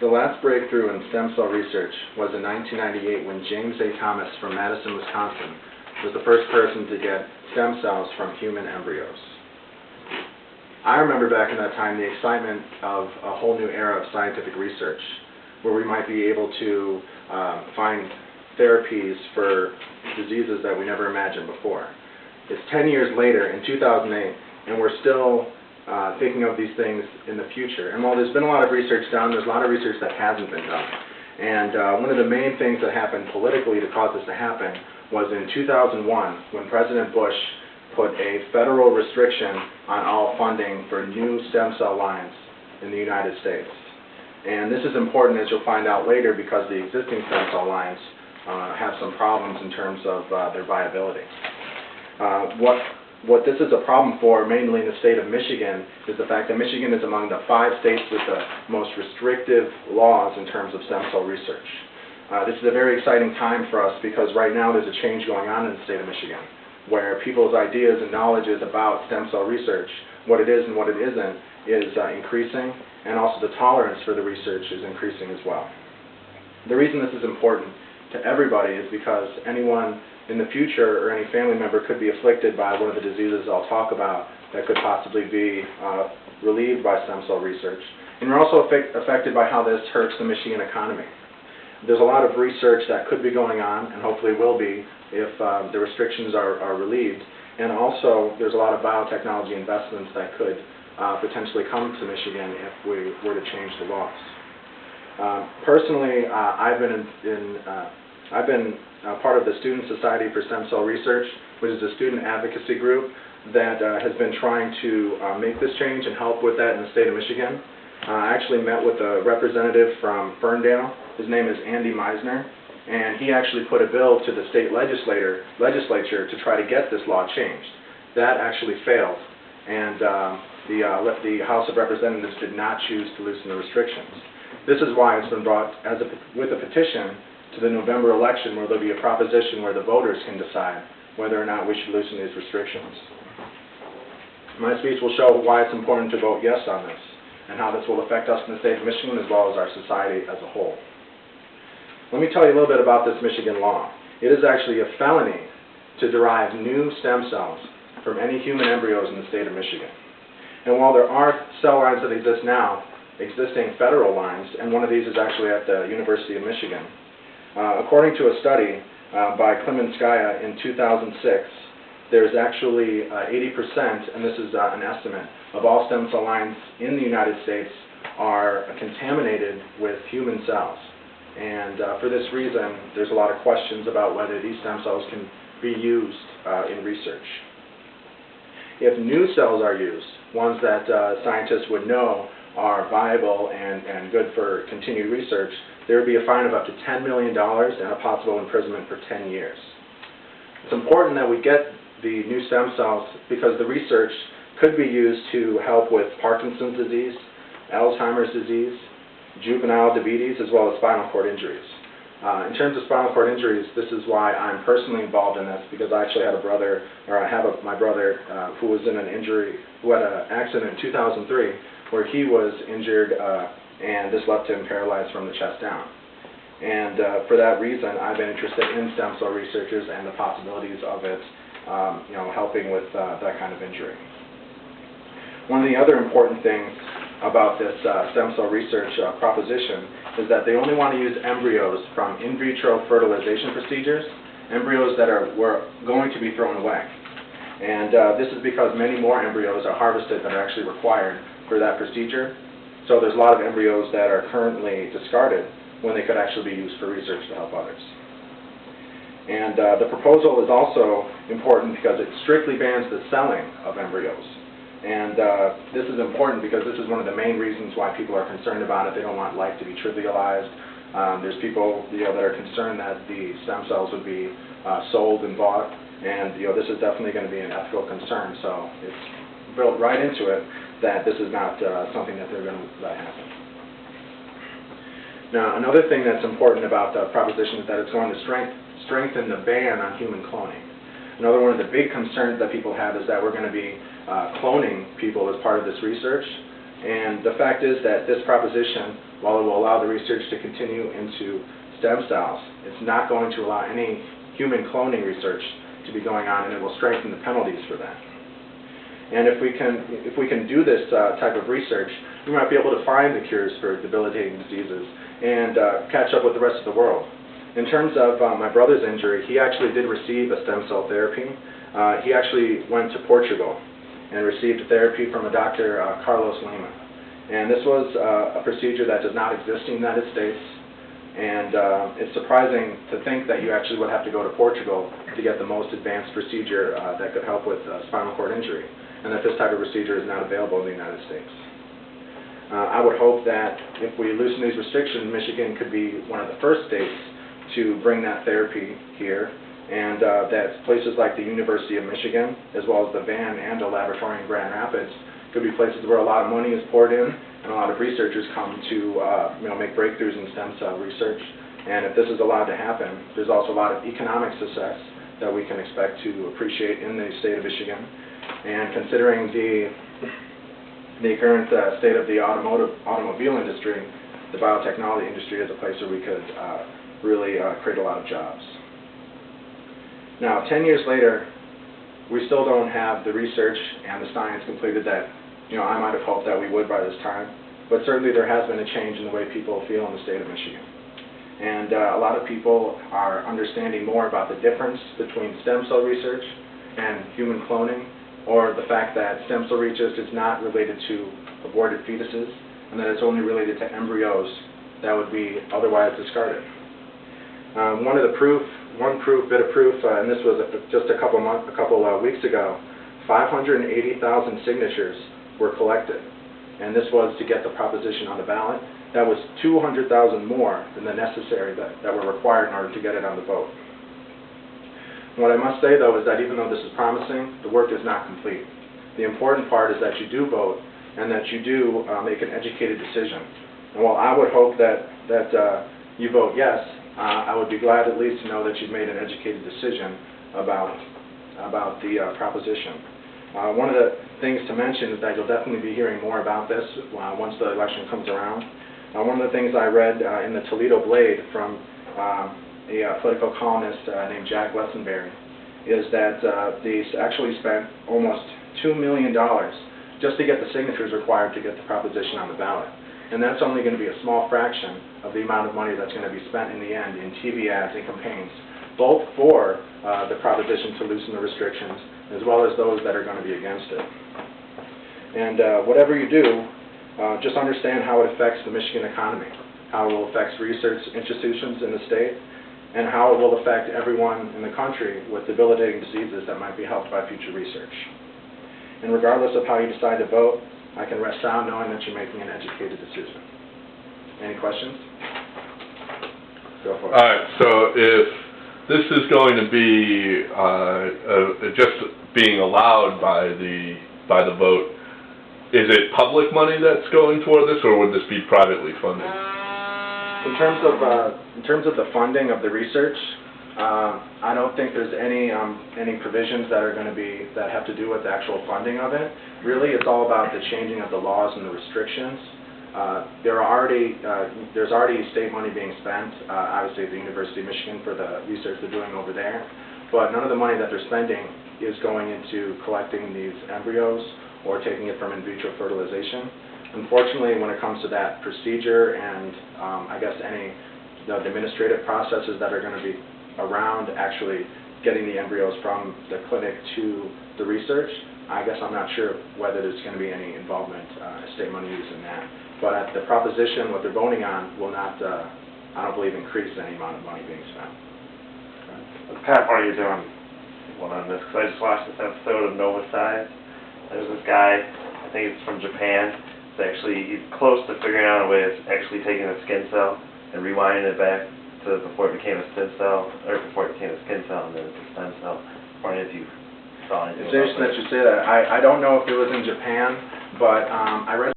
The last breakthrough in stem cell research was in 1998 when James A. Thomas from Madison, Wisconsin was the first person to get stem cells from human embryos. I remember back in that time the excitement of a whole new era of scientific research where we might be able to find therapies for diseases that we never imagined before. It's 10 years later, in 2008, and we're still thinking of these things in the future. And while there's been a lot of research done, there's a lot of research that hasn't been done. And one of the main things that happened politically to cause this to happen was in 2001 when President Bush put a federal restriction on all funding for new stem cell lines in the United States. And this is important, as you'll find out later, because the existing stem cell lines have some problems in terms of their viability. What this is a problem for, mainly in the state of Michigan, is the fact that Michigan is among the 5 states with the most restrictive laws in terms of stem cell research. This is a very exciting time for us because right now there's a change going on in the state of Michigan, where people's ideas and knowledges about stem cell research, what it is and what it isn't, is increasing, and also the tolerance for the research is increasing as well. The reason this is important to everybody is because anyone in the future or any family member could be afflicted by one of the diseases I'll talk about that could possibly be relieved by stem cell research. And we're also affected by how this hurts the Michigan economy. There's a lot of research that could be going on, and hopefully will be, if the restrictions are relieved. And also, there's a lot of biotechnology investments that could potentially come to Michigan if we were to change the laws. Personally, I've been part of the Student Society for Stem Cell Research, which is a student advocacy group that has been trying to make this change and help with that in the state of Michigan. I actually met with a representative from Ferndale. His name is Andy Meisner, and he actually put a bill to the state legislature to try to get this law changed. That actually failed, and the House of Representatives did not choose to loosen the restrictions. This is why it's been brought with a petition to the November election, where there'll be a proposition where the voters can decide whether or not we should loosen these restrictions. My speech will show why it's important to vote yes on this, and how this will affect us in the state of Michigan as well as our society as a whole. Let me tell you a little bit about this Michigan law. It is actually a felony to derive new stem cells from any human embryos in the state of Michigan. And while there are cell lines that exist now, existing federal lines, and one of these is actually at the University of Michigan, according to a study by Klemenskaya in 2006, there's actually 80%, and this is an estimate, of all stem cell lines in the United States are contaminated with human cells. And for this reason, there's a lot of questions about whether these stem cells can be used in research. If new cells are used, ones that scientists would know are viable and good for continued research, there would be a fine of up to $10 million and a possible imprisonment for 10 years. It's important that we get the new stem cells because the research could be used to help with Parkinson's disease, Alzheimer's disease, juvenile diabetes, as well as spinal cord injuries. In terms of spinal cord injuries, this is why I'm personally involved in this, because I actually had a brother, or I have my brother who was in who had an accident in 2003 where he was injured and this left him paralyzed from the chest down. And for that reason, I've been interested in stem cell researchers and the possibilities of it, helping with that kind of injury. One of the other important things about this stem cell research proposition is that they only want to use embryos from in vitro fertilization procedures, embryos that were going to be thrown away. And this is because many more embryos are harvested than are actually required for that procedure. So there's a lot of embryos that are currently discarded when they could actually be used for research to help others. And the proposal is also important because it strictly bans the selling of embryos. And this is important because this is one of the main reasons why people are concerned about it. They don't want life to be trivialized. There's people that are concerned that the stem cells would be sold and bought, and this is definitely going to be an ethical concern. So it's built right into it that this is not something that they're going to let happen. Now, another thing that's important about the proposition is that it's going to strengthen the ban on human cloning. Another one of the big concerns that people have is that we're going to be cloning people as part of this research. And the fact is that this proposition, while it will allow the research to continue into stem cells, it's not going to allow any human cloning research to be going on, and it will strengthen the penalties for that. And if we can do this type of research, we might be able to find the cures for debilitating diseases and catch up with the rest of the world. In terms of my brother's injury, he actually did receive a stem cell therapy. He actually went to Portugal and received therapy from a Dr. Carlos Lima. And this was a procedure that does not exist in the United States. And it's surprising to think that you actually would have to go to Portugal to get the most advanced procedure that could help with spinal cord injury, and that this type of procedure is not available in the United States. I would hope that if we loosen these restrictions, Michigan could be one of the first states to bring that therapy here, and that places like the University of Michigan, as well as the Van Andel Laboratory in Grand Rapids, could be places where a lot of money is poured in and a lot of researchers come to make breakthroughs in stem cell research. And if this is allowed to happen, there's also a lot of economic success that we can expect to appreciate in the state of Michigan. And considering the current state of the automobile industry, the biotechnology industry is a place where we could really create a lot of jobs. Now, 10 years later, we still don't have the research and the science completed that I might have hoped that we would by this time, but certainly there has been a change in the way people feel in the state of Michigan. And a lot of people are understanding more about the difference between stem cell research and human cloning, or the fact that stem cell research is not related to aborted fetuses, and that it's only related to embryos that would be otherwise discarded. One bit of proof, and this was just a couple weeks ago, 580,000 signatures were collected, and this was to get the proposition on the ballot. That was 200,000 more than the necessary that were required in order to get it on the vote. What I must say, though, is that even though this is promising, the work is not complete. The important part is that you do vote and that you do make an educated decision. And while I would hope that you vote yes, I would be glad at least to know that you've made an educated decision about the proposition. One of the things to mention is that you'll definitely be hearing more about this once the election comes around. One of the things I read in the Toledo Blade from a political columnist named Jack Lessenberry is that they actually spent almost $2 million just to get the signatures required to get the proposition on the ballot. And that's only going to be a small fraction of the amount of money that's going to be spent in the end in TV ads and campaigns, both for the proposition to loosen the restrictions, as well as those that are going to be against it. And whatever you do, just understand how it affects the Michigan economy, how it will affect research institutions in the state, and how it will affect everyone in the country with debilitating diseases that might be helped by future research. And regardless of how you decide to vote, I can rest sound knowing that you're making an educated decision. Any questions? Go for it. All right, so if this is going to be just being allowed by the vote, is it public money that's going toward this, or would this be privately funded? In terms of the funding of the research, I don't think there's any provisions that are going to be that have to do with the actual funding of it. Really, it's all about the changing of the laws and the restrictions. There's already state money being spent, obviously at the University of Michigan for the research they're doing over there, but none of the money that they're spending is going into collecting these embryos or taking it from in vitro fertilization. Unfortunately, when it comes to that procedure and I guess any the administrative processes that are going to be around actually getting the embryos from the clinic to the research, I guess I'm not sure whether there's going to be any involvement, state money used in that. But at the proposition, what they're voting on will not, I don't believe, increase any amount of money being spent. Pat, what are you doing on this? Because I just watched this episode of Nova Science. There's this guy, I think he's from Japan. He's close to figuring out a way of actually taking a skin cell and rewinding it back to before it became a stem cell, or before it became a skin cell and then it's a stem cell. Or if you saw anything. It's interesting that you say that. I don't know if it was in Japan, but I read